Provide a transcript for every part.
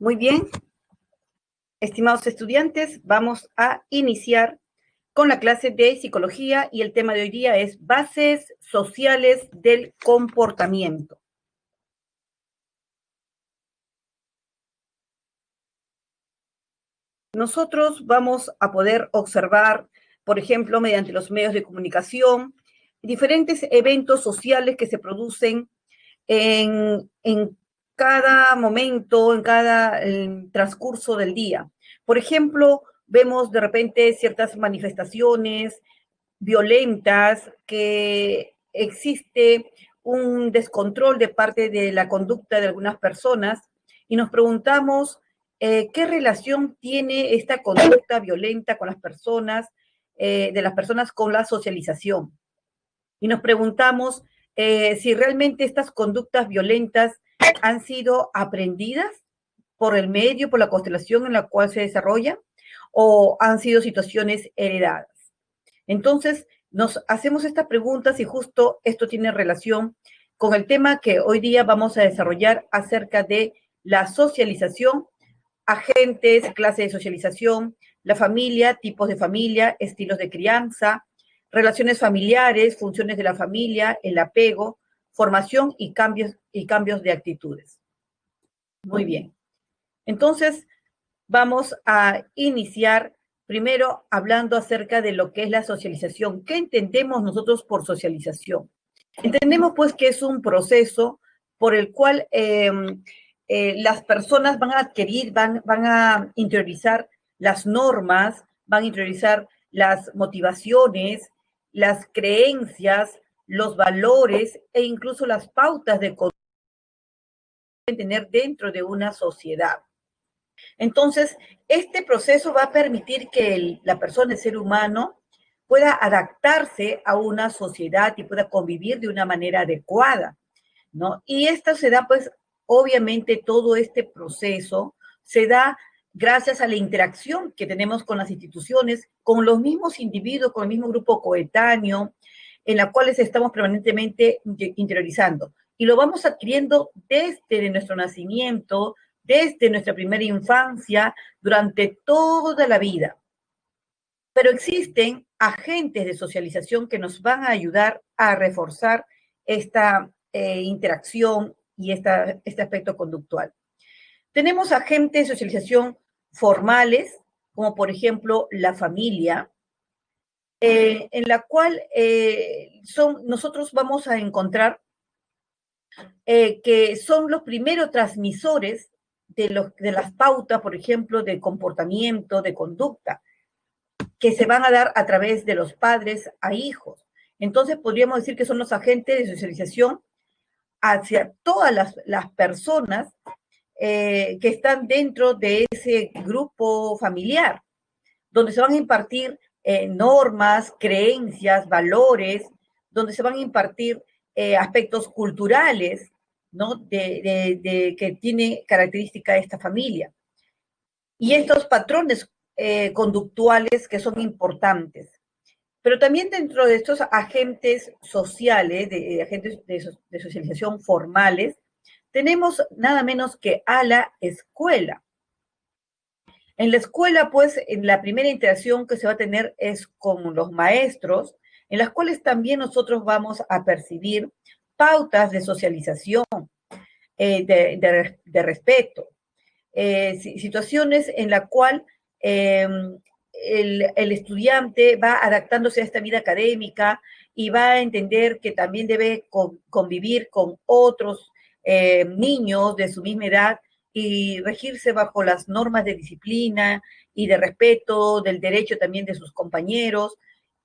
Muy bien, estimados estudiantes, vamos a iniciar con la clase de psicología y el tema de hoy día es bases sociales del comportamiento. Nosotros vamos a poder observar, por ejemplo, mediante los medios de comunicación, diferentes eventos sociales que se producen en cada momento, en cada transcurso del día. Por ejemplo, vemos de repente ciertas manifestaciones violentas, que existe un descontrol de parte de la conducta de algunas personas y nos preguntamos qué relación tiene esta conducta violenta con las personas, de las personas con la socialización. Y nos preguntamos si realmente estas conductas violentas han sido aprendidas por el medio, por la constelación en la cual se desarrolla, o han sido situaciones heredadas. Entonces, nos hacemos estas preguntas y justo esto tiene relación con el tema que hoy día vamos a desarrollar acerca de la socialización, agentes, clase de socialización, la familia, tipos de familia, estilos de crianza, relaciones familiares, funciones de la familia, el apego, formación y cambios de actitudes. Muy bien. Entonces, vamos a iniciar primero hablando acerca de lo que es la socialización. ¿Qué entendemos nosotros por socialización? Entendemos pues que es un proceso por el cual las personas van a adquirir, van a interiorizar las normas, van a interiorizar las motivaciones, las creencias, los valores e incluso las pautas de conducta que deben tener dentro de una sociedad. Entonces, este proceso va a permitir que la persona, el ser humano, pueda adaptarse a una sociedad y pueda convivir de una manera adecuada, ¿no? Y esto se da, pues, obviamente todo este proceso se da gracias a la interacción que tenemos con las instituciones, con los mismos individuos, con el mismo grupo coetáneo, en la cual estamos permanentemente interiorizando. Y lo vamos adquiriendo desde nuestro nacimiento, desde nuestra primera infancia, durante toda la vida. Pero existen agentes de socialización que nos van a ayudar a reforzar esta interacción y este aspecto conductual. Tenemos agentes de socialización formales, como por ejemplo la familia, en la cual nosotros vamos a encontrar que son los primeros transmisores de las pautas, por ejemplo, de comportamiento, de conducta, que se van a dar a través de los padres a hijos. Entonces, podríamos decir que son los agentes de socialización hacia todas las personas que están dentro de ese grupo familiar, donde se van a impartir normas, creencias, valores, donde se van a impartir aspectos culturales, ¿no? Que tiene característica esta familia. Y estos patrones conductuales que son importantes. Pero también dentro de estos agentes sociales, agentes de socialización formales, tenemos nada menos que a la escuela. En la escuela, pues, en la primera interacción que se va a tener es con los maestros, en las cuales también nosotros vamos a percibir pautas de socialización, de respeto, situaciones en la cual el estudiante va adaptándose a esta vida académica y va a entender que también debe convivir con otros niños de su misma edad y regirse bajo las normas de disciplina y de respeto, del derecho también de sus compañeros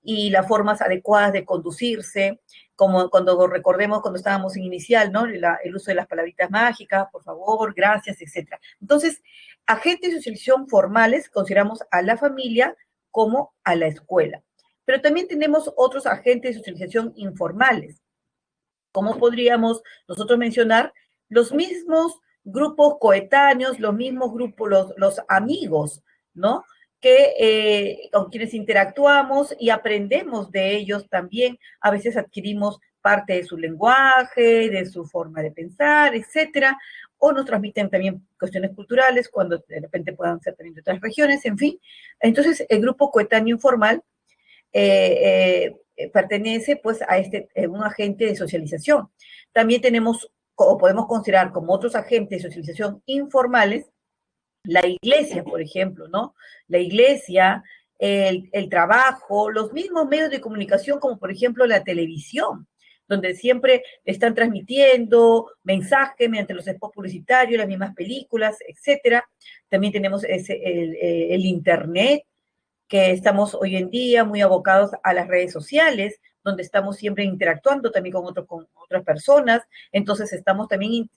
y las formas adecuadas de conducirse, como cuando recordemos cuando estábamos en inicial, ¿no? El uso de las palabritas mágicas, por favor, gracias, etc. Entonces, agentes de socialización formales consideramos a la familia como a la escuela. Pero también tenemos otros agentes de socialización informales. ¿Cómo podríamos nosotros mencionar? Los mismos grupos coetáneos, los mismos grupos, los amigos, ¿no? Con quienes interactuamos y aprendemos de ellos también. A veces adquirimos parte de su lenguaje, de su forma de pensar, etcétera, o nos transmiten también cuestiones culturales, cuando de repente puedan ser también de otras regiones, en fin. Entonces, el grupo coetáneo informal pertenece pues a un agente de socialización. También tenemos, o podemos considerar como otros agentes de socialización informales, la iglesia, por ejemplo, ¿no? La iglesia, el trabajo, los mismos medios de comunicación, como por ejemplo la televisión, donde siempre están transmitiendo mensajes mediante los spots publicitarios, las mismas películas, etcétera. También tenemos el Internet, que estamos hoy en día muy abocados a las redes sociales, donde estamos siempre interactuando también con otras personas, entonces estamos también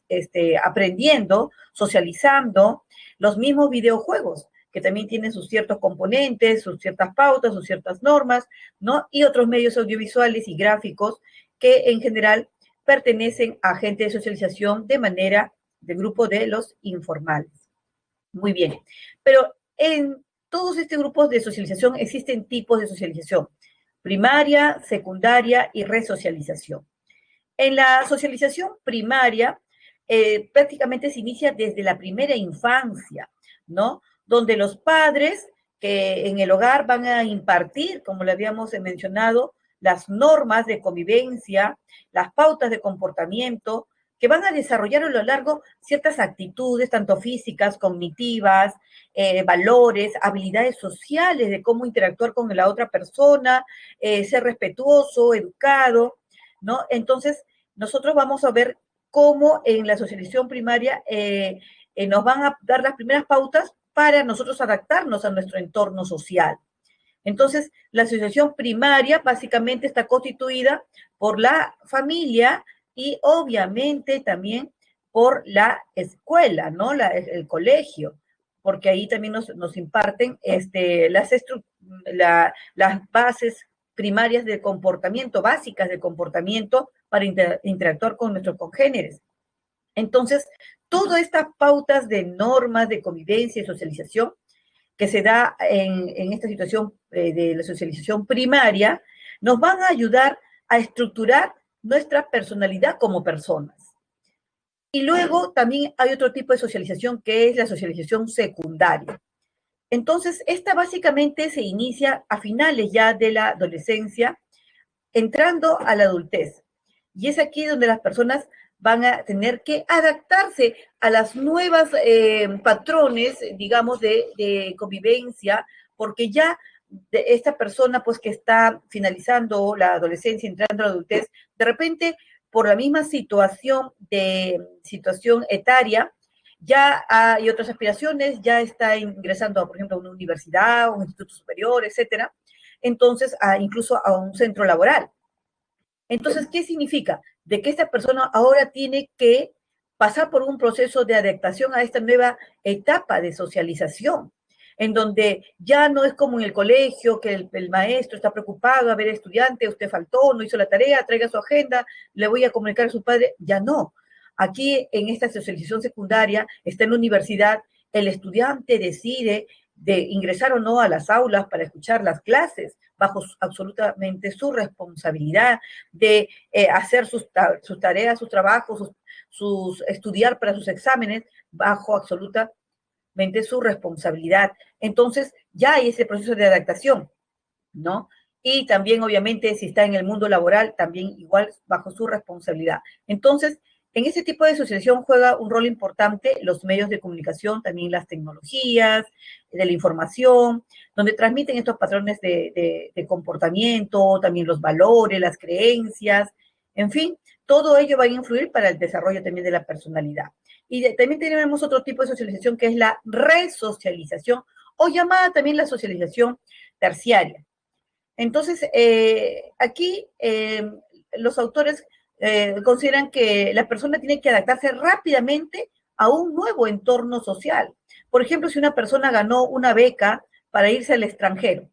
aprendiendo, socializando los mismos videojuegos, que también tienen sus ciertos componentes, sus ciertas pautas, sus ciertas normas, ¿no? Y otros medios audiovisuales y gráficos que en general pertenecen a agentes de socialización de manera del grupo de los informales. Muy bien, pero en todos estos grupos de socialización existen tipos de socialización: primaria, secundaria y resocialización. En la socialización primaria, prácticamente se inicia desde la primera infancia, ¿no? Donde los padres que en el hogar van a impartir, como le habíamos mencionado, las normas de convivencia, las pautas de comportamiento, que van a desarrollar a lo largo ciertas actitudes, tanto físicas, cognitivas, valores, habilidades sociales de cómo interactuar con la otra persona, ser respetuoso, educado, ¿no? Entonces, nosotros vamos a ver cómo en la socialización primaria nos van a dar las primeras pautas para nosotros adaptarnos a nuestro entorno social. Entonces, la socialización primaria básicamente está constituida por la familia y obviamente también por la escuela, ¿no? El colegio, porque ahí también nos imparten las bases primarias de comportamiento, básicas de comportamiento para interactuar con nuestros congéneres. Entonces, todas estas pautas de normas de convivencia y socialización que se da en esta situación de la socialización primaria, nos van a ayudar a estructurar nuestra personalidad como personas. Y luego también hay otro tipo de socialización que es la socialización secundaria. Entonces, esta básicamente se inicia a finales ya de la adolescencia, entrando a la adultez. Y es aquí donde las personas van a tener que adaptarse a las nuevas patrones, digamos, de convivencia, porque ya esta persona, pues, que está finalizando la adolescencia, entrando a la adultez, de repente, por la misma situación etaria, ya hay otras aspiraciones, ya está ingresando, por ejemplo, a una universidad, un instituto superior, etcétera, entonces, incluso a un centro laboral. Entonces, ¿qué significa? De que esta persona ahora tiene que pasar por un proceso de adaptación a esta nueva etapa de socialización, en donde ya no es como en el colegio, que el maestro está preocupado, a ver, estudiante, usted faltó, no hizo la tarea, traiga su agenda, le voy a comunicar a su padre, ya no. Aquí, en esta socialización secundaria, está en la universidad, el estudiante decide de ingresar o no a las aulas para escuchar las clases, bajo absolutamente su responsabilidad, de hacer sus tareas, sus trabajos, estudiar para sus exámenes, bajo absolutamente su responsabilidad. Entonces, ya hay ese proceso de adaptación, ¿no? Y también, obviamente, si está en el mundo laboral, también igual bajo su responsabilidad. Entonces, en ese tipo de asociación juega un rol importante los medios de comunicación, también las tecnologías, de la información, donde transmiten estos patrones de comportamiento, también los valores, las creencias, en fin, todo ello va a influir para el desarrollo también de la personalidad. Y también tenemos otro tipo de socialización que es la resocialización, o llamada también la socialización terciaria. Entonces, aquí los autores consideran que la persona tiene que adaptarse rápidamente a un nuevo entorno social. Por ejemplo, si una persona ganó una beca para irse al extranjero,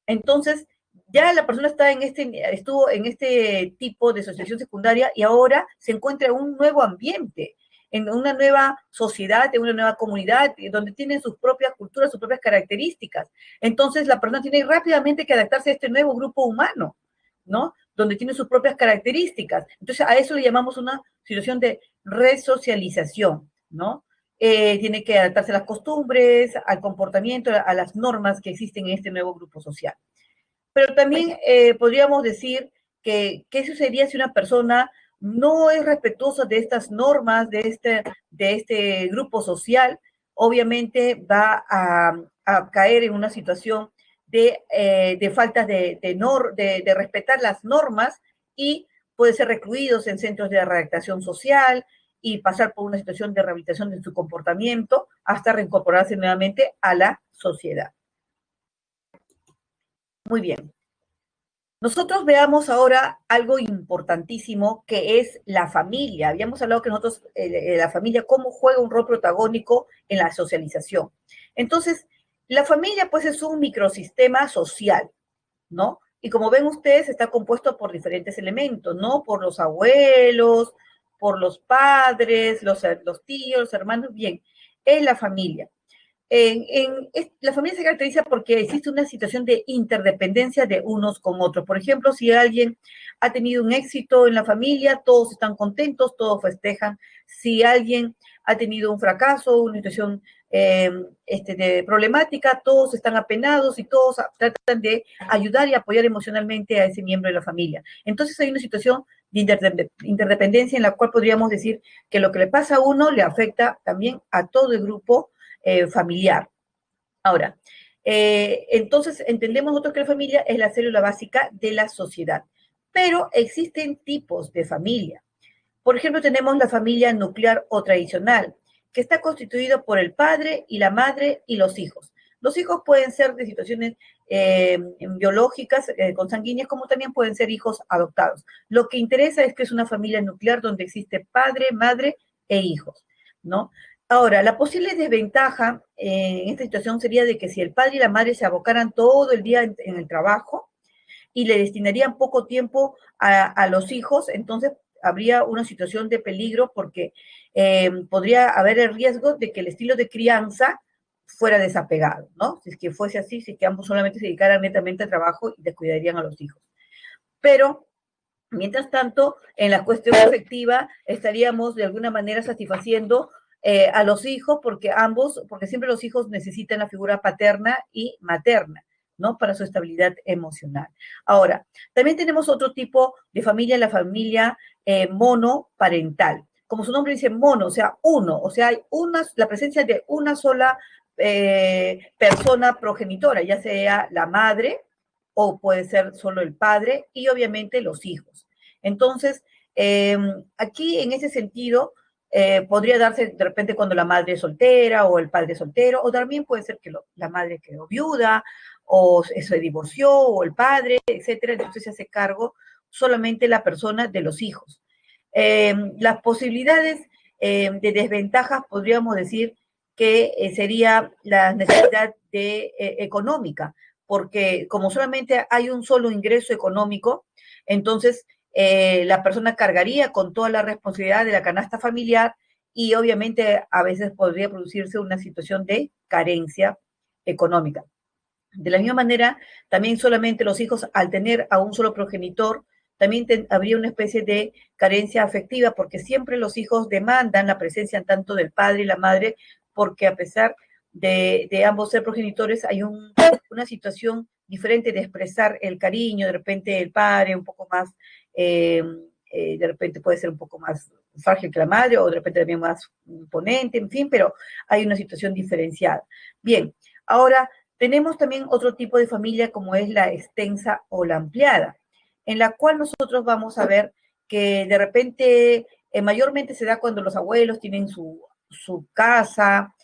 entonces ya la persona estuvo en este tipo de asociación secundaria y ahora se encuentra en un nuevo ambiente, en una nueva sociedad, en una nueva comunidad, donde tienen sus propias culturas, sus propias características. Entonces la persona tiene rápidamente que adaptarse a este nuevo grupo humano, ¿no? Donde tiene sus propias características. Entonces a eso le llamamos una situación de resocialización, ¿no? Tiene que adaptarse a las costumbres, al comportamiento, a las normas que existen en este nuevo grupo social. Pero también podríamos decir que qué sucedería si una persona no es respetuosa de estas normas, de este grupo social, obviamente va a caer en una situación de falta de respetar las normas y puede ser recluidos en centros de readaptación social y pasar por una situación de rehabilitación de su comportamiento hasta reincorporarse nuevamente a la sociedad. Muy bien. Nosotros veamos ahora algo importantísimo que es la familia. Habíamos hablado que nosotros, la familia, cómo juega un rol protagónico en la socialización. Entonces, la familia pues es un microsistema social, ¿no? Y como ven ustedes, está compuesto por diferentes elementos, ¿no? Por los abuelos, por los padres, los tíos, los hermanos, bien, es la familia. La familia se caracteriza porque existe una situación de interdependencia de unos con otros. Por ejemplo, si alguien ha tenido un éxito en la familia, todos están contentos, todos festejan. Si alguien ha tenido un fracaso, una situación de problemática, todos están apenados y todos tratan de ayudar y apoyar emocionalmente a ese miembro de la familia. Entonces hay una situación de interdependencia en la cual podríamos decir que lo que le pasa a uno le afecta también a todo el grupo familiar. Ahora, entonces entendemos nosotros que la familia es la célula básica de la sociedad, pero existen tipos de familia. Por ejemplo, tenemos la familia nuclear o tradicional, que está constituido por el padre y la madre y los hijos. Los hijos pueden ser de situaciones biológicas, consanguíneas, como también pueden ser hijos adoptados. Lo que interesa es que es una familia nuclear donde existe padre, madre e hijos, ¿no? Ahora, la posible desventaja en esta situación sería de que si el padre y la madre se abocaran todo el día en el trabajo y le destinarían poco tiempo a los hijos, entonces habría una situación de peligro porque podría haber el riesgo de que el estilo de crianza fuera desapegado, ¿no? Si es que fuese así, si es que ambos solamente se dedicaran netamente al trabajo y descuidarían a los hijos. Pero mientras tanto, en la cuestión afectiva estaríamos de alguna manera satisfaciendo a los hijos porque siempre los hijos necesitan la figura paterna y materna, ¿no? Para su estabilidad emocional. Ahora, también tenemos otro tipo de familia, la familia monoparental. Como su nombre dice, mono, o sea, uno, o sea, hay la presencia de una sola persona progenitora, ya sea la madre, o puede ser solo el padre y obviamente los hijos. Entonces, aquí en ese sentido, podría darse de repente cuando la madre es soltera o el padre es soltero, o también puede ser que la madre quedó viuda o se divorció o el padre, etcétera, entonces se hace cargo solamente la persona de los hijos. Las posibilidades de desventajas podríamos decir que sería la necesidad económica, porque como solamente hay un solo ingreso económico, entonces la persona cargaría con toda la responsabilidad de la canasta familiar y obviamente a veces podría producirse una situación de carencia económica. De la misma manera, también solamente los hijos, al tener a un solo progenitor, también habría una especie de carencia afectiva, porque siempre los hijos demandan la presencia tanto del padre y la madre, porque a pesar de ambos ser progenitores, hay una situación diferente de expresar el cariño, de repente el padre un poco más, de repente puede ser un poco más frágil que la madre, o de repente también más imponente, en fin, pero hay una situación diferenciada. Bien, ahora tenemos también otro tipo de familia como es la extensa o la ampliada, en la cual nosotros vamos a ver que de repente mayormente se da cuando los abuelos tienen su casa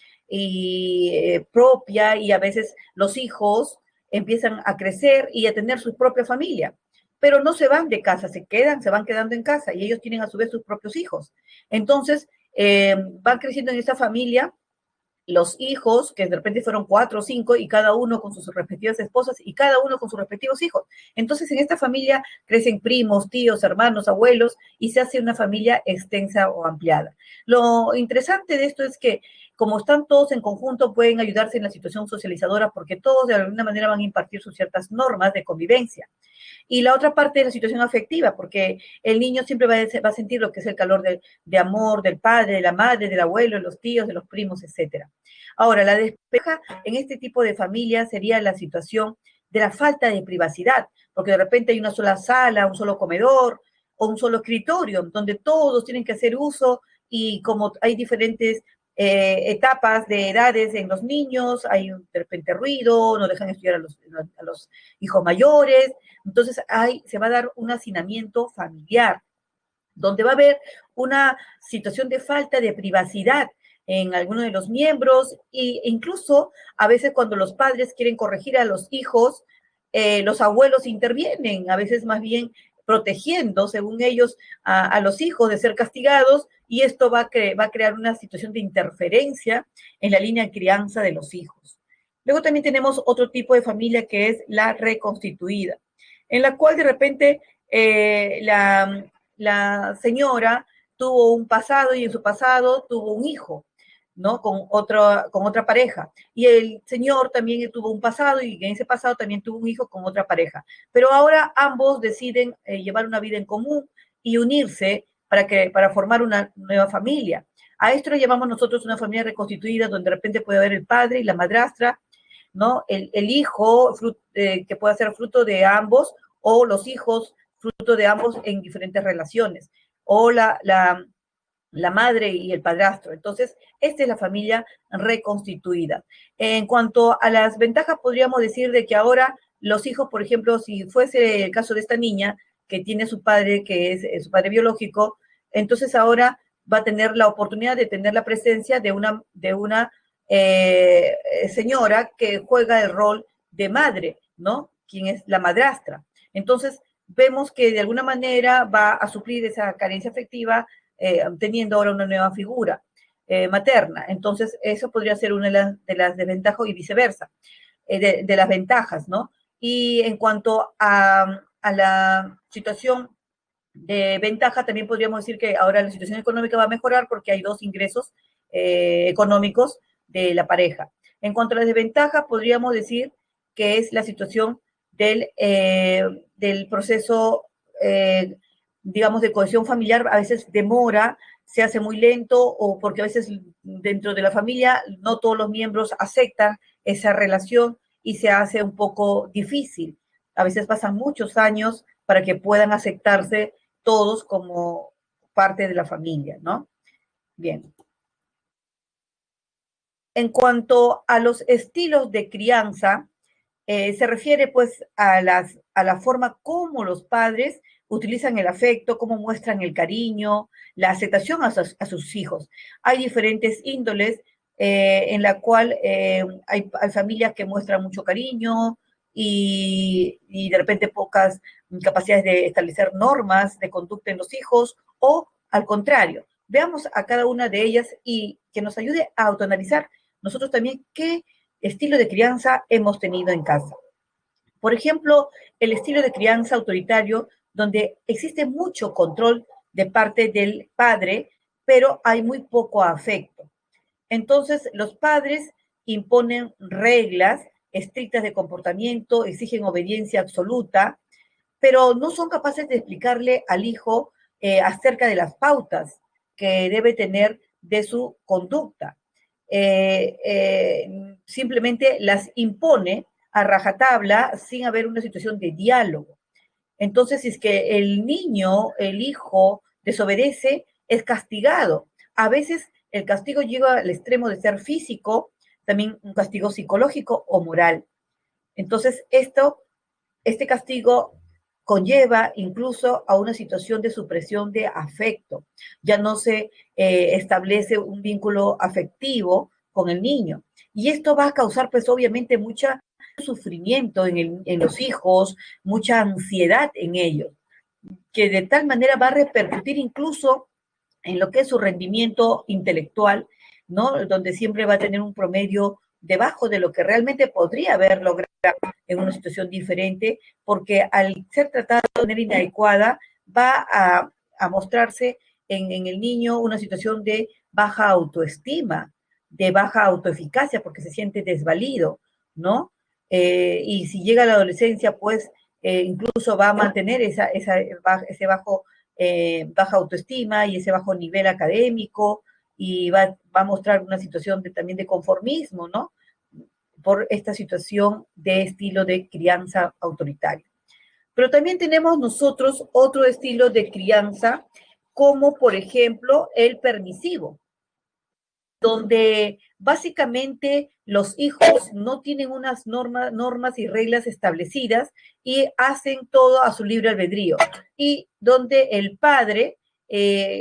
propia y a veces los hijos empiezan a crecer y a tener su propia familia, pero no se van de casa, se van quedando en casa y ellos tienen a su vez sus propios hijos. Entonces, van creciendo en esa familia los hijos, que de repente fueron 4 o 5, y cada uno con sus respectivas esposas y cada uno con sus respectivos hijos. Entonces, en esta familia crecen primos, tíos, hermanos, abuelos, y se hace una familia extensa o ampliada. Lo interesante de esto es que como están todos en conjunto, pueden ayudarse en la situación socializadora porque todos de alguna manera van a impartir sus ciertas normas de convivencia. Y la otra parte es la situación afectiva, porque el niño siempre va a sentir lo que es el calor de amor del padre, de la madre, del abuelo, de los tíos, de los primos, etcétera. Ahora, la despeja en este tipo de familia sería la situación de la falta de privacidad, porque de repente hay una sola sala, un solo comedor o un solo escritorio, donde todos tienen que hacer uso y como hay diferentes etapas de edades en los niños, hay de repente ruido, no dejan estudiar a los hijos mayores, entonces se va a dar un hacinamiento familiar, donde va a haber una situación de falta de privacidad en algunos de los miembros e incluso a veces cuando los padres quieren corregir a los hijos, los abuelos intervienen, a veces más bien protegiendo, según ellos, a los hijos de ser castigados y esto va a crear una situación de interferencia en la línea de crianza de los hijos. Luego también tenemos otro tipo de familia que es la reconstituida, en la cual de repente la señora tuvo un pasado y en su pasado tuvo un hijo, ¿no? Con otra pareja. Y el señor también tuvo un pasado y en ese pasado también tuvo un hijo con otra pareja. Pero ahora ambos deciden llevar una vida en común y unirse para formar una nueva familia. A esto le llamamos nosotros una familia reconstituida, donde de repente puede haber el padre y la madrastra, ¿no? El hijo que puede ser fruto de ambos o los hijos fruto de ambos en diferentes relaciones, o la madre y el padrastro. Entonces, esta es la familia reconstituida. En cuanto a las ventajas, podríamos decir de que ahora los hijos, por ejemplo, si fuese el caso de esta niña que tiene su padre, que es su padre biológico, entonces ahora va a tener la oportunidad de tener la presencia de una señora que juega el rol de madre, ¿no? Quien es la madrastra. Entonces, vemos que de alguna manera va a suplir esa carencia afectiva teniendo ahora una nueva figura materna. Entonces, eso podría ser una de las desventajas y viceversa, de las ventajas, ¿no? Y en cuanto a la situación de ventaja, también podríamos decir que ahora la situación económica va a mejorar porque hay dos ingresos económicos de la pareja. En cuanto a la desventaja, podríamos decir que es la situación del proceso, digamos, de cohesión familiar, a veces demora, se hace muy lento o porque a veces dentro de la familia no todos los miembros aceptan esa relación y se hace un poco difícil. A veces pasan muchos años para que puedan aceptarse todos como parte de la familia, ¿no? Bien. En cuanto a los estilos de crianza, se refiere pues a la forma como los padres utilizan el afecto, cómo muestran el cariño, la aceptación a sus hijos. Hay diferentes índoles en la cual hay familias que muestran mucho cariño y de repente pocas capacidades de establecer normas de conducta en los hijos o al contrario. Veamos a cada una de ellas y que nos ayude a autoanalizar nosotros también qué estilo de crianza hemos tenido en casa. Por ejemplo, el estilo de crianza autoritario, donde existe mucho control de parte del padre, pero hay muy poco afecto. Entonces, los padres imponen reglas estrictas de comportamiento, exigen obediencia absoluta, pero no son capaces de explicarle al hijo acerca de las pautas que debe tener de su conducta. Simplemente las impone a rajatabla sin haber una situación de diálogo. Entonces, si es que el niño, el hijo, desobedece, es castigado. A veces el castigo llega al extremo de ser físico, también un castigo psicológico o moral. Entonces, este castigo conlleva incluso a una situación de supresión de afecto. Ya no se establece un vínculo afectivo con el niño. Y esto va a causar, pues, obviamente, mucho sufrimiento en los hijos, mucha ansiedad en ellos, que de tal manera va a repercutir incluso en lo que es su rendimiento intelectual, ¿no? Donde siempre va a tener un promedio debajo de lo que realmente podría haber logrado en una situación diferente, porque al ser tratado de manera inadecuada va a mostrarse en el niño una situación de baja autoestima, de baja autoeficacia porque se siente desvalido, ¿no? Y si llega a la adolescencia, pues incluso va a mantener ese baja autoestima y ese bajo nivel académico y va a mostrar una situación también de conformismo, ¿no? Por esta situación de estilo de crianza autoritaria. Pero también tenemos nosotros otro estilo de crianza, como por ejemplo el permisivo, donde básicamente los hijos no tienen unas normas y reglas establecidas y hacen todo a su libre albedrío. Y donde el padre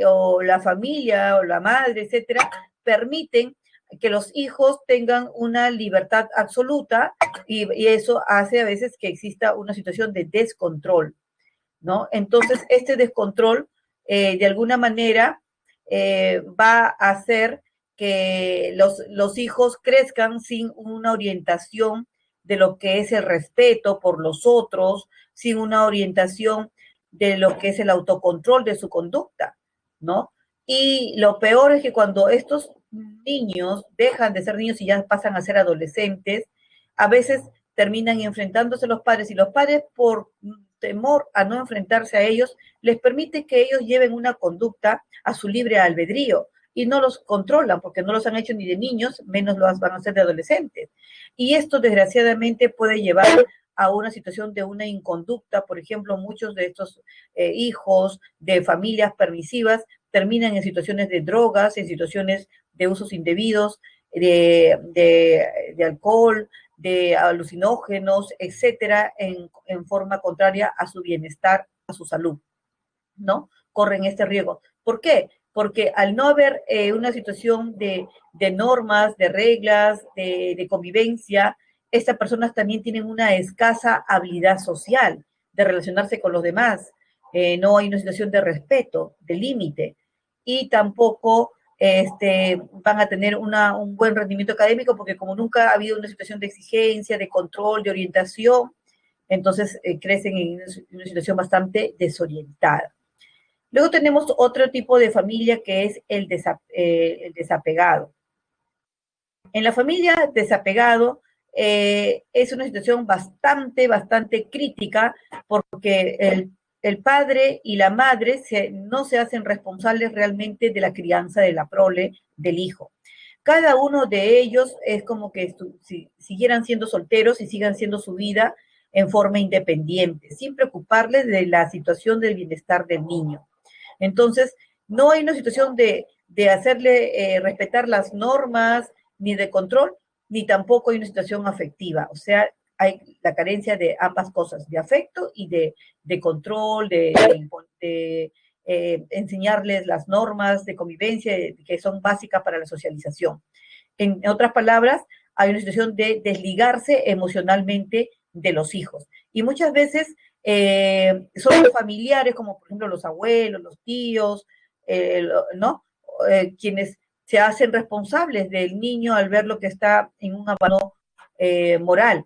o la familia o la madre, etcétera, permiten que los hijos tengan una libertad absoluta y eso hace a veces que exista una situación de descontrol, ¿no? Entonces, este descontrol, de alguna manera, va a hacer que los hijos crezcan sin una orientación de lo que es el respeto por los otros, sin una orientación de lo que es el autocontrol de su conducta, ¿no? Y lo peor es que cuando estos niños dejan de ser niños y ya pasan a ser adolescentes, a veces terminan enfrentándose a los padres y los padres por temor a no enfrentarse a ellos les permite que ellos lleven una conducta a su libre albedrío y no los controlan porque no los han hecho ni de niños, menos los van a hacer de adolescentes. Y esto desgraciadamente puede llevar a una situación de una inconducta. Por ejemplo, muchos de estos hijos de familias permisivas terminan en situaciones de drogas, en situaciones de usos indebidos, de alcohol, de alucinógenos, etcétera, en forma contraria a su bienestar, a su salud, ¿no? Corren este riesgo. ¿Por qué? Porque al no haber una situación de normas, de reglas, de convivencia, estas personas también tienen una escasa habilidad social de relacionarse con los demás. No hay una situación de respeto, de límite, y tampoco van a tener un buen rendimiento académico porque como nunca ha habido una situación de exigencia, de control, de orientación, entonces crecen en una situación bastante desorientada. Luego tenemos otro tipo de familia que es el desapegado. En la familia desapegado es una situación bastante crítica porque el padre y la madre no se hacen responsables realmente de la crianza de la prole del hijo. Cada uno de ellos es como que si siguieran siendo solteros y sigan siendo su vida en forma independiente, sin preocuparles de la situación del bienestar del niño. Entonces, no hay una situación de hacerle respetar las normas, ni de control, ni tampoco hay una situación afectiva. O sea, hay la carencia de ambas cosas, de afecto y de control, de enseñarles las normas de convivencia que son básicas para la socialización. En otras palabras, hay una situación de desligarse emocionalmente de los hijos. Y muchas veces son los familiares, como por ejemplo los abuelos, los tíos, ¿no? Quienes se hacen responsables del niño al ver lo que está en un abandono moral,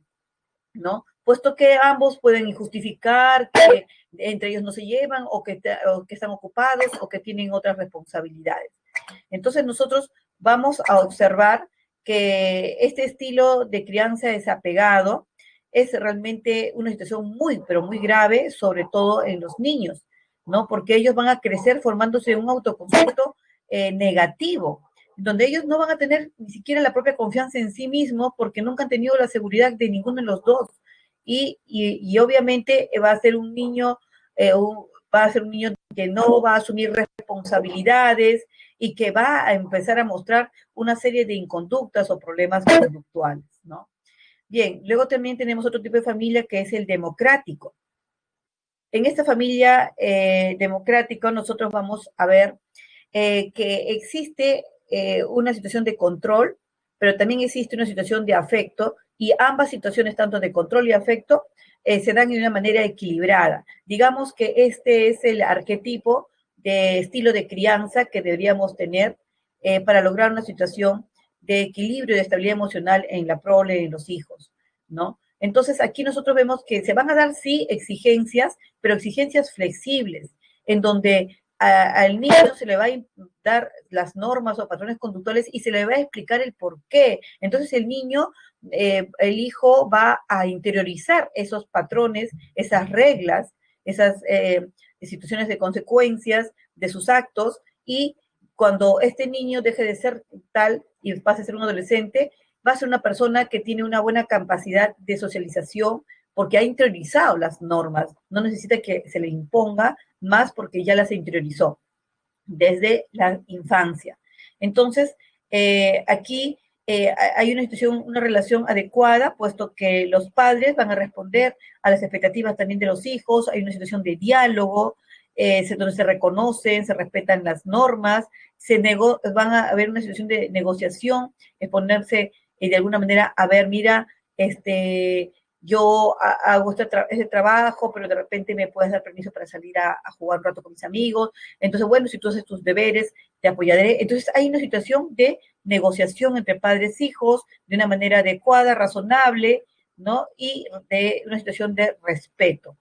¿no? Puesto que ambos pueden justificar que entre ellos no se llevan o que están ocupados o que tienen otras responsabilidades. Entonces nosotros vamos a observar que este estilo de crianza desapegado es realmente una situación muy, pero muy grave, sobre todo en los niños, ¿no? Porque ellos van a crecer formándose un autoconcepto negativo, donde ellos no van a tener ni siquiera la propia confianza en sí mismos porque nunca han tenido la seguridad de ninguno de los dos. Y obviamente va a ser un niño, va a ser un niño que no va a asumir responsabilidades y que va a empezar a mostrar una serie de inconductas o problemas conductuales, ¿no? Bien, luego también tenemos otro tipo de familia que es el democrático. En esta familia democrática nosotros vamos a ver que existe una situación de control, pero también existe una situación de afecto y ambas situaciones, tanto de control y afecto, se dan de una manera equilibrada. Digamos que este es el arquetipo de estilo de crianza que deberíamos tener para lograr una situación de equilibrio y de estabilidad emocional en la prole, en los hijos, ¿no? Entonces, aquí nosotros vemos que se van a dar, sí, exigencias, pero exigencias flexibles, en donde al niño se le va a dar las normas o patrones conductuales y se le va a explicar el por qué. Entonces el niño, el hijo va a interiorizar esos patrones, esas reglas, esas situaciones de consecuencias de sus actos, y cuando este niño deje de ser tal y pase a ser un adolescente, va a ser una persona que tiene una buena capacidad de socialización porque ha interiorizado las normas, no necesita que se le imponga más porque ya las interiorizó desde la infancia. Entonces, aquí hay una situación, una relación adecuada, puesto que los padres van a responder a las expectativas también de los hijos, hay una situación de diálogo, donde se reconocen, se respetan las normas, van a haber una situación de negociación, exponerse de alguna manera a ver, mira, yo hago este trabajo, pero de repente me puedes dar permiso para salir a jugar un rato con mis amigos. Entonces, bueno, si tú haces tus deberes, te apoyaré. Entonces, hay una situación de negociación entre padres e hijos de una manera adecuada, razonable, ¿no? Y de una situación de respeto.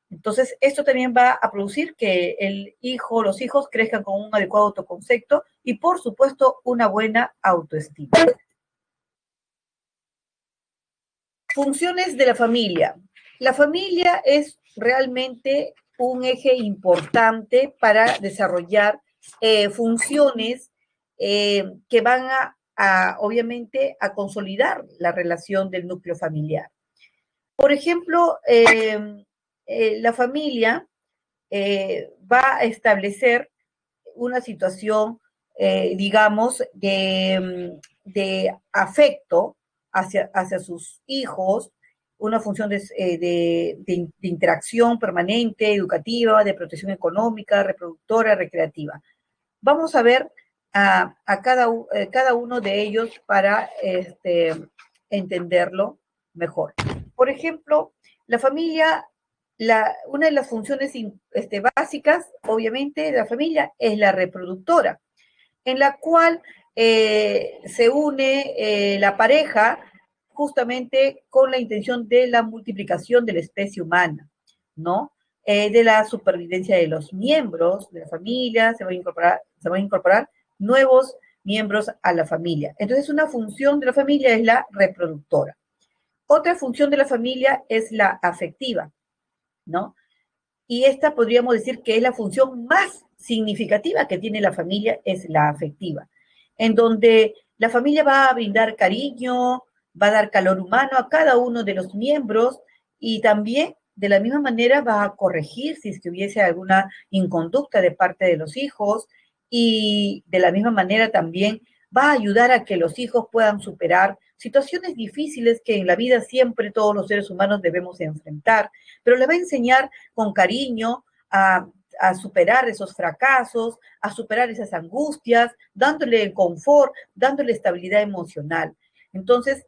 Entonces, esto también va a producir que el hijo, los hijos crezcan con un adecuado autoconcepto y, por supuesto, una buena autoestima. Funciones de la familia. La familia es realmente un eje importante para desarrollar funciones que van obviamente, a consolidar la relación del núcleo familiar. Por ejemplo, la familia va a establecer una situación, digamos, de afecto hacia sus hijos, una función de interacción permanente, educativa, de protección económica, reproductora, recreativa. Vamos a ver a cada uno de ellos para entenderlo mejor. Por ejemplo, la familia, una de las funciones básicas, obviamente, de la familia es la reproductora, en la cual se une la pareja justamente con la intención de la multiplicación de la especie humana, ¿no? De la supervivencia de los miembros de la familia, se van a incorporar nuevos miembros a la familia. Entonces, una función de la familia es la reproductora. Otra función de la familia es la afectiva, ¿no? Y esta podríamos decir que es la función más significativa que tiene la familia, es la afectiva, en donde la familia va a brindar cariño, va a dar calor humano a cada uno de los miembros y también de la misma manera va a corregir si es que hubiese alguna inconducta de parte de los hijos, y de la misma manera también va a ayudar a que los hijos puedan superar situaciones difíciles que en la vida siempre todos los seres humanos debemos enfrentar, pero le va a enseñar con cariño a superar esos fracasos, a superar esas angustias, dándole confort, dándole estabilidad emocional. Entonces,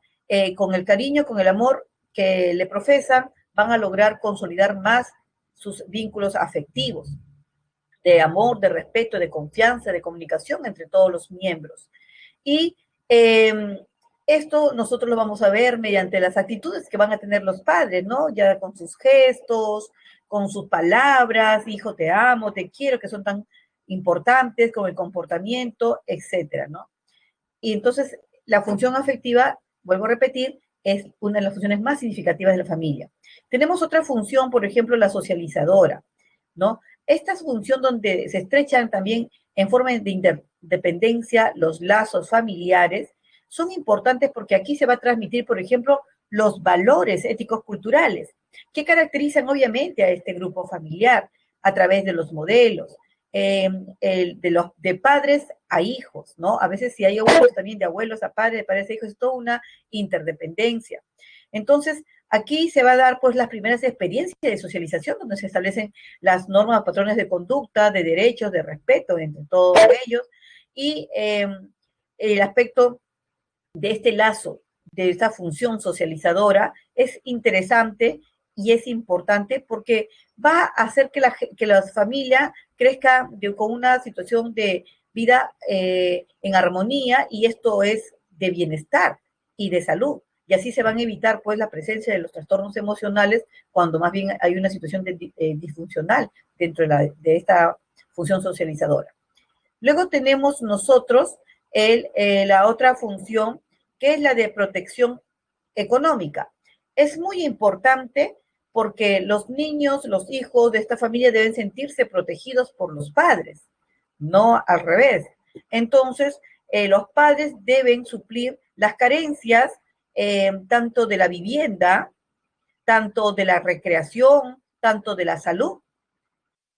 con el cariño, con el amor que le profesan, van a lograr consolidar más sus vínculos afectivos, de amor, de respeto, de confianza, de comunicación entre todos los miembros. Y esto nosotros lo vamos a ver mediante las actitudes que van a tener los padres, ¿no? Ya con sus gestos, con sus palabras, hijo, te amo, te quiero, que son tan importantes, con el comportamiento, etcétera, ¿no? Y entonces la función afectiva, vuelvo a repetir, es una de las funciones más significativas de la familia. Tenemos otra función, por ejemplo, la socializadora, ¿no? Esta es función donde se estrechan también en forma de interdependencia los lazos familiares, son importantes porque aquí se va a transmitir, por ejemplo, los valores éticos culturales que caracterizan obviamente a este grupo familiar a través de los modelos, de padres a hijos, ¿no? A veces si hay abuelos también de abuelos a padres, de padres a hijos, es toda una interdependencia. Entonces, aquí se va a dar pues las primeras experiencias de socialización donde se establecen las normas, patrones de conducta, de derechos, de respeto entre todos ellos, y el aspecto de este lazo, de esta función socializadora, es interesante y es importante porque va a hacer que la familia crezca con una situación de vida en armonía, y esto es de bienestar y de salud. Y así se van a evitar pues la presencia de los trastornos emocionales cuando más bien hay una situación disfuncional dentro de esta función socializadora. Luego tenemos nosotros la otra función, que es la de protección económica. Es muy importante porque los niños, los hijos de esta familia deben sentirse protegidos por los padres, no al revés. Entonces, los padres deben suplir las carencias tanto de la vivienda, tanto de la recreación, tanto de la salud,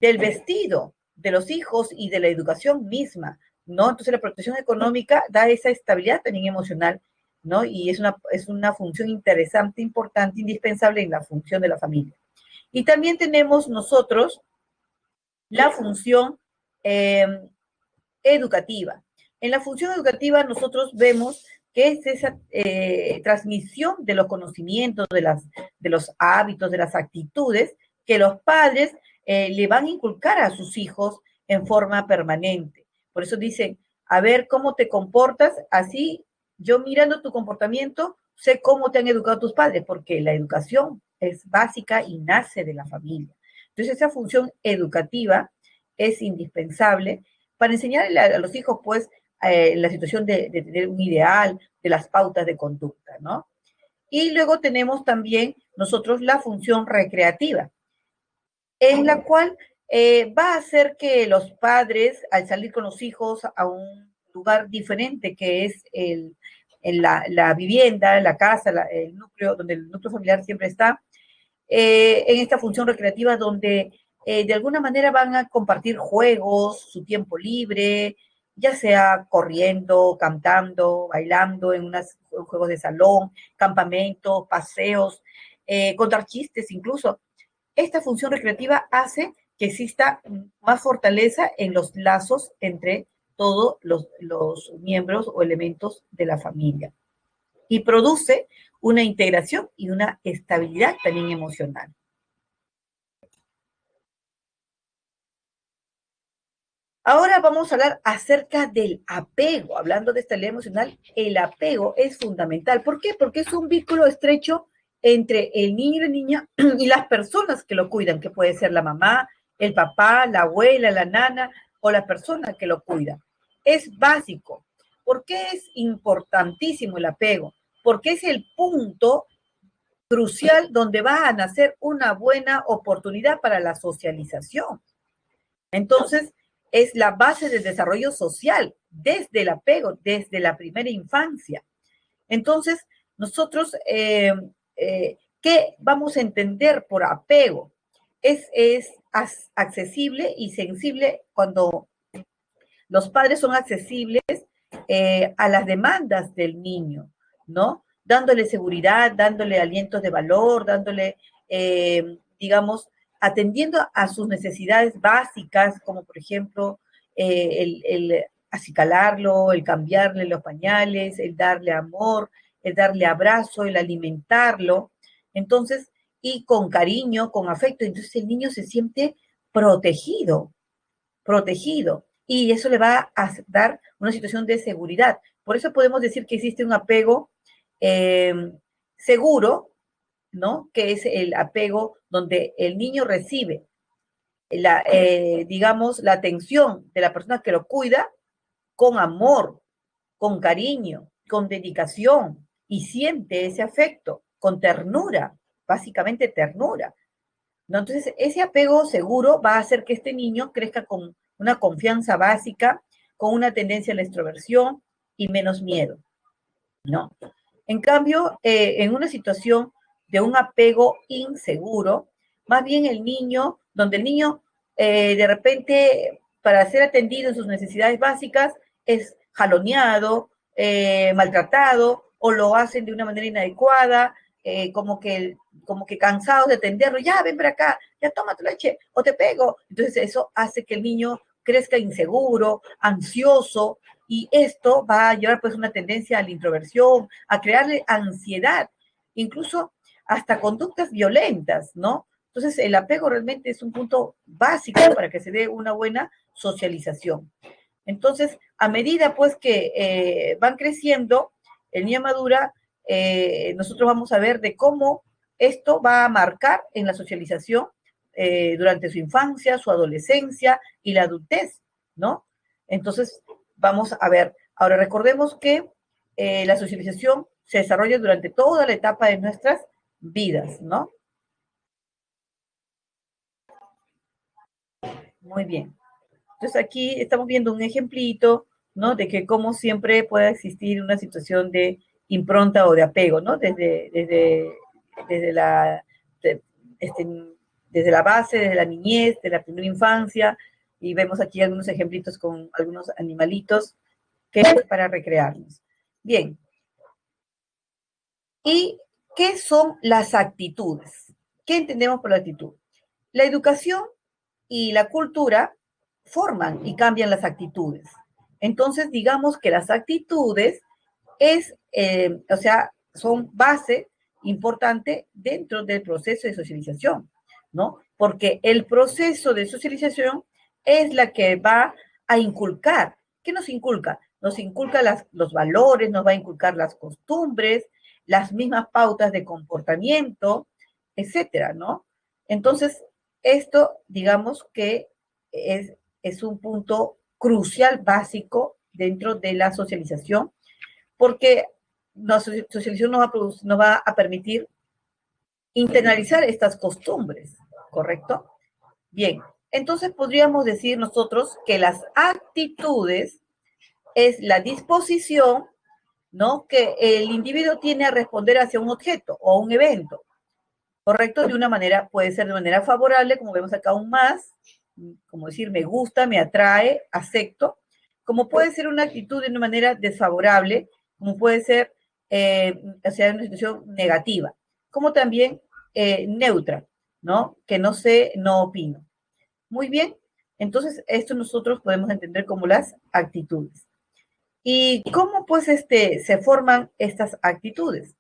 del vestido de los hijos y de la educación misma, ¿no? Entonces la protección económica da esa estabilidad también emocional, ¿no? Y es una función interesante, importante, indispensable en la función de la familia. Y también tenemos nosotros la función educativa. En la función educativa nosotros vemos que es esa transmisión de los conocimientos, de los hábitos, de las actitudes que los padres le van a inculcar a sus hijos en forma permanente. Por eso dicen, a ver cómo te comportas, así yo mirando tu comportamiento sé cómo te han educado tus padres, porque la educación es básica y nace de la familia. Entonces esa función educativa es indispensable para enseñarle a los hijos, pues, la situación de tener un ideal, de las pautas de conducta, ¿no? Y luego tenemos también nosotros la función recreativa, en la cual va a hacer que los padres, al salir con los hijos a un lugar diferente, que es la vivienda, la casa, el núcleo, donde el núcleo familiar siempre está, en esta función recreativa donde de alguna manera van a compartir juegos, su tiempo libre, ya sea corriendo, cantando, bailando en juegos de salón, campamentos, paseos, contar chistes incluso. Esta función recreativa hace que exista más fortaleza en los lazos entre todos los miembros o elementos de la familia y produce una integración y una estabilidad también emocional. Ahora vamos a hablar acerca del apego. Hablando de estabilidad emocional, el apego es fundamental. ¿Por qué? Porque es un vínculo estrecho entre el niño y la niña y las personas que lo cuidan, que puede ser la mamá, el papá, la abuela, la nana o la persona que lo cuida. Es básico. ¿Por qué es importantísimo el apego? Porque es el punto crucial donde va a nacer una buena oportunidad para la socialización. Entonces, es la base del desarrollo social desde el apego, desde la primera infancia. Entonces, nosotros, ¿qué vamos a entender por apego? Es accesible y sensible cuando los padres son accesibles a las demandas del niño, ¿no? Dándole seguridad, dándole alientos de valor, dándole, digamos, atendiendo a sus necesidades básicas, como por ejemplo el acicalarlo, el cambiarle los pañales, el darle amor, el darle abrazo, el alimentarlo. Entonces, y con cariño, con afecto, entonces el niño se siente protegido, protegido. Y eso le va a dar una situación de seguridad. Por eso podemos decir que existe un apego seguro, ¿no? Que es el apego donde el niño recibe digamos, la atención de la persona que lo cuida con amor, con cariño, con dedicación y siente ese afecto con ternura, básicamente ternura, ¿no? Entonces, ese apego seguro va a hacer que este niño crezca con una confianza básica, con una tendencia a la extroversión y menos miedo, ¿no? En cambio, en una situación de un apego inseguro, más bien el niño, donde el niño de repente, para ser atendido en sus necesidades básicas, es jaloneado, maltratado, o lo hacen de una manera inadecuada, como que cansados de atenderlo, ya ven para acá, ya toma tu leche, o te pego. Entonces eso hace que el niño crezca inseguro, ansioso, y esto va a llevar pues una tendencia a la introversión, a crearle ansiedad, incluso hasta conductas violentas, ¿no? Entonces el apego realmente es un punto básico para que se dé una buena socialización. Entonces, a medida pues que van creciendo, el niño madura, nosotros vamos a ver de cómo esto va a marcar en la socialización durante su infancia, su adolescencia y la adultez, ¿no? Entonces, vamos a ver. Ahora, recordemos que la socialización se desarrolla durante toda la etapa de nuestras vidas, ¿no? Muy bien. Entonces, aquí estamos viendo un ejemplito, ¿no? De que cómo siempre puede existir una situación de impronta o de apego, ¿no? Desde la, de, este, desde la base, desde la niñez, de la primera infancia, y vemos aquí algunos ejemplitos con algunos animalitos que es para recrearnos. Bien. ¿Y qué son las actitudes? ¿Qué entendemos por la actitud? La educación y la cultura forman y cambian las actitudes. Entonces, digamos que las actitudes o sea, son base importante dentro del proceso de socialización, ¿no? Porque el proceso de socialización es la que va a inculcar. ¿Qué nos inculca? Nos inculca los valores, nos va a inculcar las costumbres, las mismas pautas de comportamiento, etcétera, ¿no? Entonces, esto, digamos que es un punto crucial, básico, dentro de la socialización, porque la socialización nos va a permitir internalizar estas costumbres, ¿correcto? Bien, entonces podríamos decir nosotros que las actitudes es la disposición, ¿no? Que el individuo tiene a responder hacia un objeto o un evento, ¿correcto? De una manera, puede ser de manera favorable, como vemos acá aún más, como decir, me gusta, me atrae, acepto, como puede ser una actitud de una manera desfavorable, como puede ser, o sea, una situación negativa, como también neutra, ¿no? Que no sé, no opino. Muy bien, entonces esto nosotros podemos entender como las actitudes. ¿Y cómo pues se forman estas actitudes?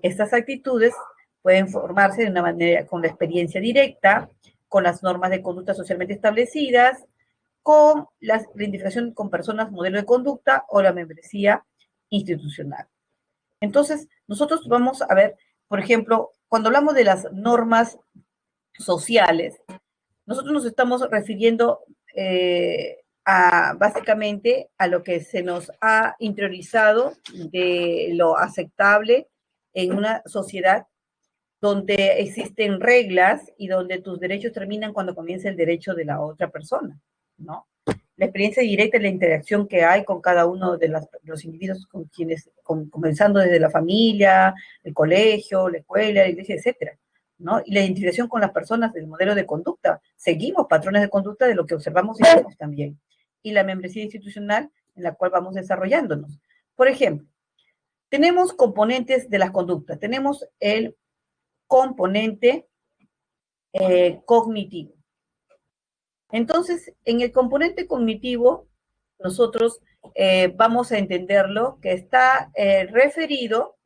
Estas actitudes pueden formarse de una manera con la experiencia directa, con las normas de conducta socialmente establecidas, con la identificación con personas modelo de conducta o la membresía institucional. Entonces, nosotros vamos a ver, por ejemplo, cuando hablamos de las normas sociales, nosotros nos estamos refiriendo básicamente a lo que se nos ha interiorizado de lo aceptable en una sociedad donde existen reglas y donde tus derechos terminan cuando comienza el derecho de la otra persona, ¿no? La experiencia directa y la interacción que hay con cada uno de los individuos con quienes, comenzando desde la familia, el colegio, la escuela, la iglesia, etcétera, ¿no? Y la identificación con las personas del modelo de conducta. Seguimos patrones de conducta de lo que observamos y vemos también. Y la membresía institucional en la cual vamos desarrollándonos. Por ejemplo, tenemos componentes de las conductas. Tenemos el componente cognitivo. Entonces, en el componente cognitivo, nosotros vamos a entenderlo que está referido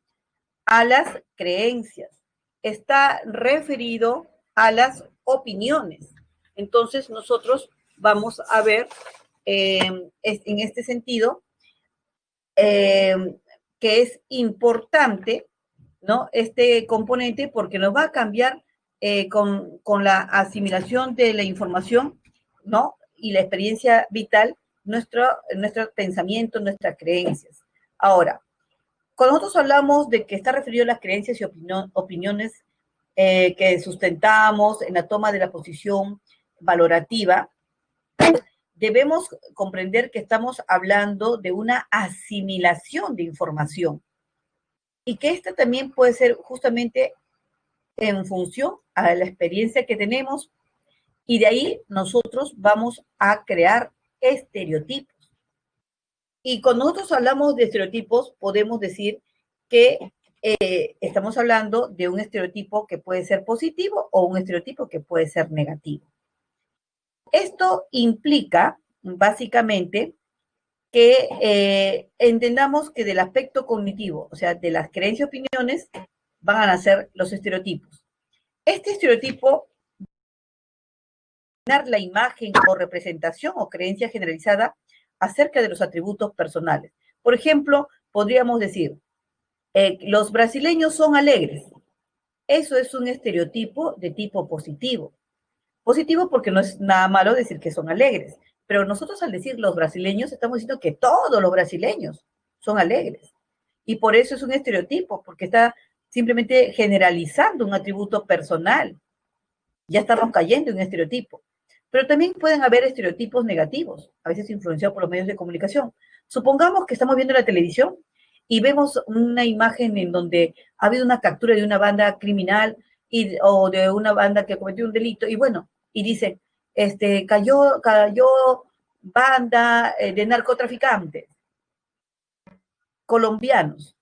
a las creencias, está referido a las opiniones. Entonces, nosotros vamos a ver en este sentido que es importante, ¿no? Este componente porque nos va a cambiar con la asimilación de la información, ¿no? Y la experiencia vital, nuestro pensamiento, nuestras creencias. Ahora, cuando nosotros hablamos de que está referido a las creencias y opiniones que sustentamos en la toma de la posición valorativa, debemos comprender que estamos hablando de una asimilación de información y que esta también puede ser justamente en función a la experiencia que tenemos y de ahí nosotros vamos a crear estereotipos. Y cuando nosotros hablamos de estereotipos, podemos decir que estamos hablando de un estereotipo que puede ser positivo o un estereotipo que puede ser negativo. Esto implica, básicamente, que entendamos que del aspecto cognitivo, o sea, de las creencias y opiniones, van a nacer los estereotipos. Este estereotipo dar la imagen o representación o creencia generalizada acerca de los atributos personales. Por ejemplo, podríamos decir, los brasileños son alegres. Eso es un estereotipo de tipo positivo. Positivo porque no es nada malo decir que son alegres, pero nosotros al decir los brasileños estamos diciendo que todos los brasileños son alegres. Y por eso es un estereotipo, porque está simplemente generalizando un atributo personal. Ya estamos cayendo en un estereotipo. Pero también pueden haber estereotipos negativos, a veces influenciados por los medios de comunicación. Supongamos que estamos viendo la televisión y vemos una imagen en donde ha habido una captura de una banda criminal o de una banda que cometió un delito, y bueno, y dice, cayó banda de narcotraficantes colombianos.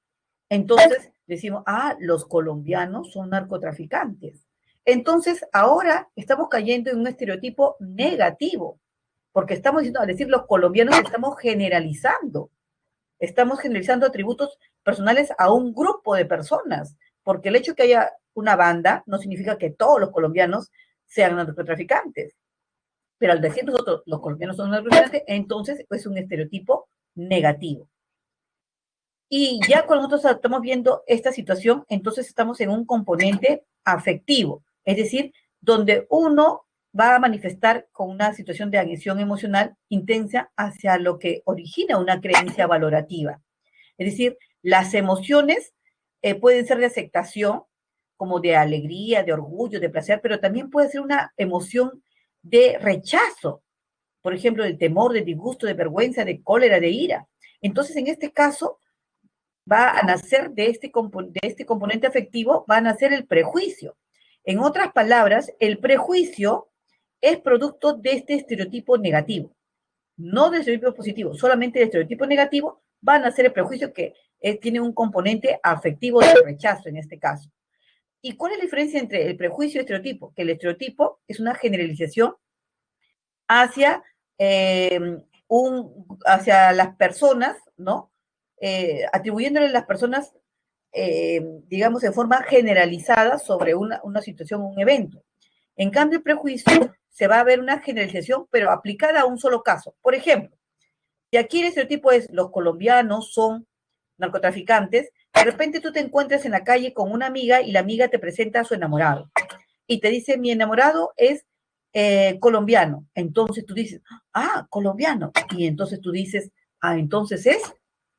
Entonces decimos, los colombianos son narcotraficantes. Entonces ahora estamos cayendo en un estereotipo negativo, porque estamos diciendo, al decir los colombianos, estamos generalizando atributos personales a un grupo de personas, porque el hecho de que haya una banda no significa que todos los colombianos sean narcotraficantes. Pero al decir nosotros los colombianos son narcotraficantes, entonces es un estereotipo negativo. Y ya cuando nosotros estamos viendo esta situación, entonces estamos en un componente afectivo, es decir, donde uno va a manifestar con una situación de agresión emocional intensa hacia lo que origina una creencia valorativa. Es decir, las emociones pueden ser de aceptación, como de alegría, de orgullo, de placer, pero también puede ser una emoción de rechazo, por ejemplo, de temor, de disgusto, de vergüenza, de cólera, de ira. Entonces, en este caso, va a nacer de este componente afectivo, va a nacer el prejuicio. En otras palabras, el prejuicio es producto de este estereotipo negativo, no del estereotipo positivo, solamente del estereotipo negativo va a nacer el prejuicio que tiene un componente afectivo de rechazo en este caso. ¿Y cuál es la diferencia entre el prejuicio y el estereotipo? Que el estereotipo es una generalización hacia, hacia las personas, ¿no? Atribuyéndole a las personas, digamos, de forma generalizada sobre una situación, un evento. En cambio, el prejuicio se va a ver una generalización, pero aplicada a un solo caso. Por ejemplo, y aquí el estereotipo es los colombianos son narcotraficantes, de repente tú te encuentras en la calle con una amiga y la amiga te presenta a su enamorado y te dice, mi enamorado es colombiano. Entonces tú dices, colombiano. Y entonces tú dices, entonces es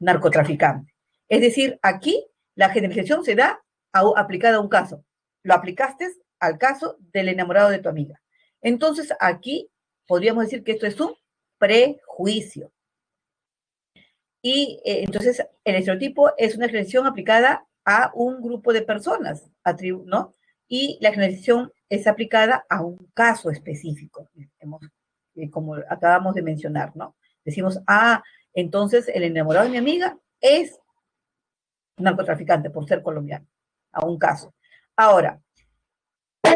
narcotraficante. Es decir, aquí la generalización se da aplicada a un caso. Lo aplicaste al caso del enamorado de tu amiga. Entonces aquí podríamos decir que esto es un prejuicio. Y entonces el estereotipo es una generalización aplicada a un grupo de personas, ¿no? Y la generalización es aplicada a un caso específico, como acabamos de mencionar, ¿no? Decimos, entonces el enamorado de mi amiga es narcotraficante por ser colombiano, a un caso. Ahora,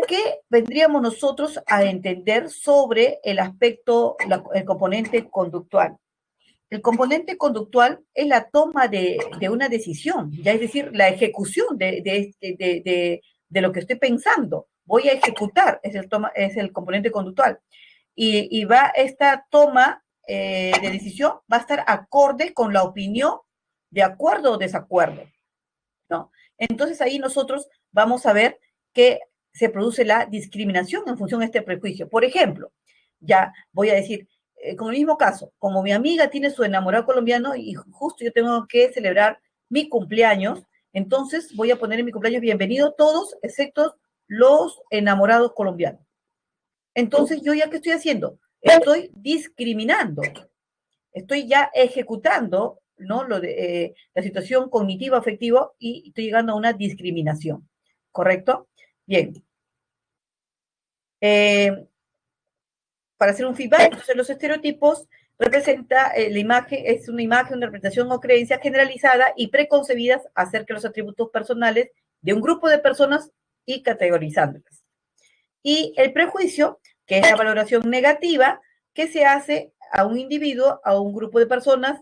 ¿qué vendríamos nosotros a entender sobre el aspecto, el componente conductual? El componente conductual es la toma de una decisión, ya es decir, la ejecución de lo que estoy pensando. Voy a ejecutar, es el componente conductual. Y va esta toma de decisión, va a estar acorde con la opinión, de acuerdo o desacuerdo, ¿no? Entonces ahí nosotros vamos a ver que se produce la discriminación en función de este prejuicio. Por ejemplo, ya voy a decir, con el mismo caso, como mi amiga tiene su enamorado colombiano y justo yo tengo que celebrar mi cumpleaños, entonces voy a poner en mi cumpleaños bienvenido todos, excepto los enamorados colombianos. Entonces, ¿yo ya qué estoy haciendo? Estoy discriminando, estoy ya ejecutando, ¿no? La situación cognitiva afectiva y estoy llegando a una discriminación, ¿correcto? Bien. Para hacer un feedback, entonces los estereotipos representa la imagen, es una imagen, una representación o creencia generalizada y preconcebidas acerca de los atributos personales de un grupo de personas y categorizándolas. Y el prejuicio, que es la valoración negativa que se hace a un individuo, a un grupo de personas,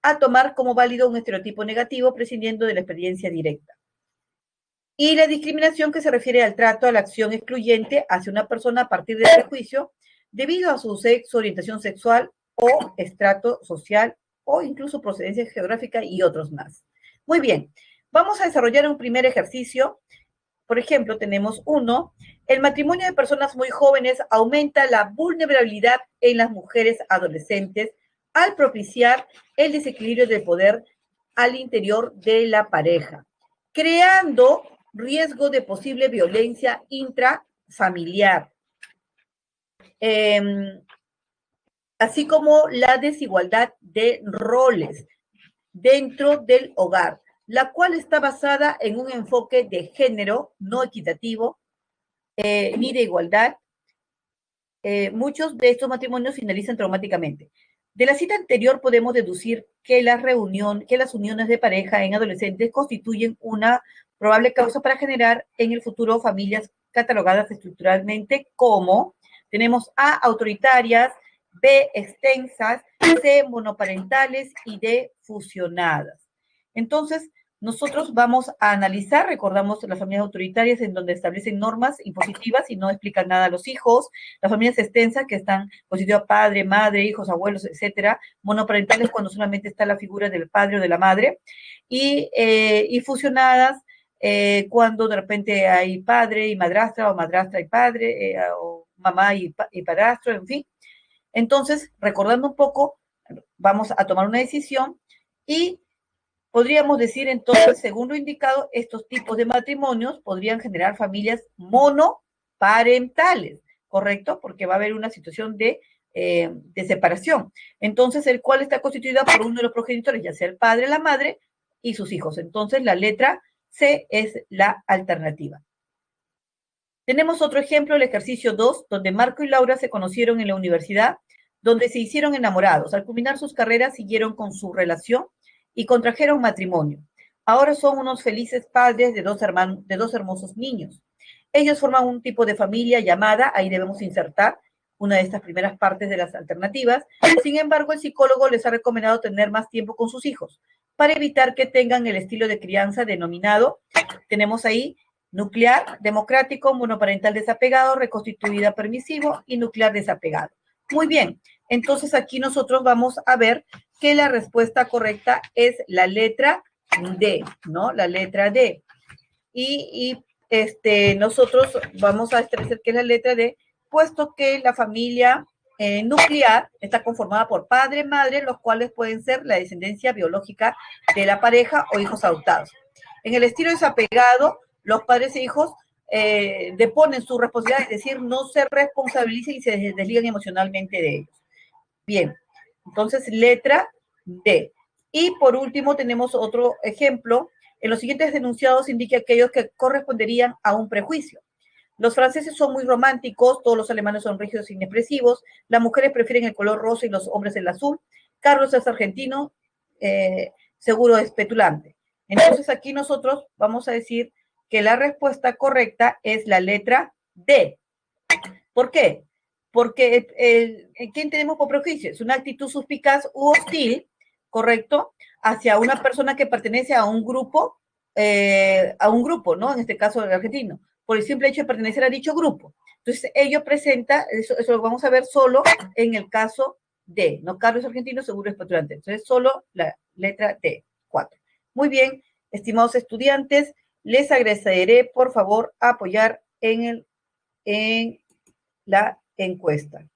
a tomar como válido un estereotipo negativo prescindiendo de la experiencia directa. Y la discriminación, que se refiere al trato, a la acción excluyente hacia una persona a partir del prejuicio debido a su sexo, orientación sexual o estrato social o incluso procedencia geográfica y otros más. Muy bien, vamos a desarrollar un primer ejercicio Por ejemplo, tenemos uno, el matrimonio de personas muy jóvenes aumenta la vulnerabilidad en las mujeres adolescentes al propiciar el desequilibrio de poder al interior de la pareja, creando riesgo de posible violencia intrafamiliar, así como la desigualdad de roles dentro del hogar, la cual está basada en un enfoque de género no equitativo ni de igualdad. Muchos de estos matrimonios finalizan traumáticamente. De la cita anterior podemos deducir que las uniones de pareja en adolescentes constituyen una probable causa para generar en el futuro familias catalogadas estructuralmente como, tenemos A, autoritarias, B, extensas, C, monoparentales y D, fusionadas. Entonces, nosotros vamos a analizar, recordamos las familias autoritarias en donde establecen normas impositivas y no explican nada a los hijos, las familias extensas que están constituidas padre, madre, hijos, abuelos, etcétera, monoparentales cuando solamente está la figura del padre o de la madre, y fusionadas cuando de repente hay padre y madrastra, o madrastra y padre, o mamá y padrastro, en fin. Entonces, recordando un poco, vamos a tomar una decisión y podríamos decir entonces, según lo indicado, estos tipos de matrimonios podrían generar familias monoparentales, ¿correcto? Porque va a haber una situación de separación. Entonces, el cual está constituida por uno de los progenitores, ya sea el padre, la madre y sus hijos. Entonces, la letra C es la alternativa. Tenemos otro ejemplo, el ejercicio 2, donde Marco y Laura se conocieron en la universidad, donde se hicieron enamorados. Al culminar sus carreras, siguieron con su relación y contrajeron matrimonio. Ahora son unos felices padres de dos hermosos niños. Ellos forman un tipo de familia llamada, ahí debemos insertar una de estas primeras partes de las alternativas. Sin embargo, el psicólogo les ha recomendado tener más tiempo con sus hijos para evitar que tengan el estilo de crianza denominado, tenemos ahí, nuclear, democrático, monoparental desapegado, reconstituida permisivo y nuclear desapegado. Muy bien, entonces aquí nosotros vamos a ver que la respuesta correcta es la letra D, ¿no? La letra D. Nosotros vamos a establecer que es la letra D, puesto que la familia nuclear está conformada por padre, madre, los cuales pueden ser la descendencia biológica de la pareja o hijos adoptados. En el estilo desapegado, los padres e hijos deponen su responsabilidad, es decir, no se responsabilizan y se desligan emocionalmente de ellos. Bien, entonces letra D. Y por último tenemos otro ejemplo. En los siguientes enunciados indica aquellos que corresponderían a un prejuicio. Los franceses son muy románticos, todos los alemanes son rígidos e inexpresivos, las mujeres prefieren el color rosa y los hombres el azul, Carlos es argentino, seguro es petulante. Entonces aquí nosotros vamos a decir que la respuesta correcta es la letra D. ¿Por qué? Porque ¿quién tenemos por prejuicio? Es una actitud suspicaz u hostil, ¿correcto? Hacia una persona que pertenece a un grupo, ¿no? En este caso el argentino, por el simple hecho de pertenecer a dicho grupo. Entonces, ello presenta, eso lo vamos a ver solo en el caso D, ¿no? Carlos argentino, seguro es petulante. Entonces, solo la letra D, 4. Muy bien, estimados estudiantes, les agradeceré, por favor, apoyar en la encuesta.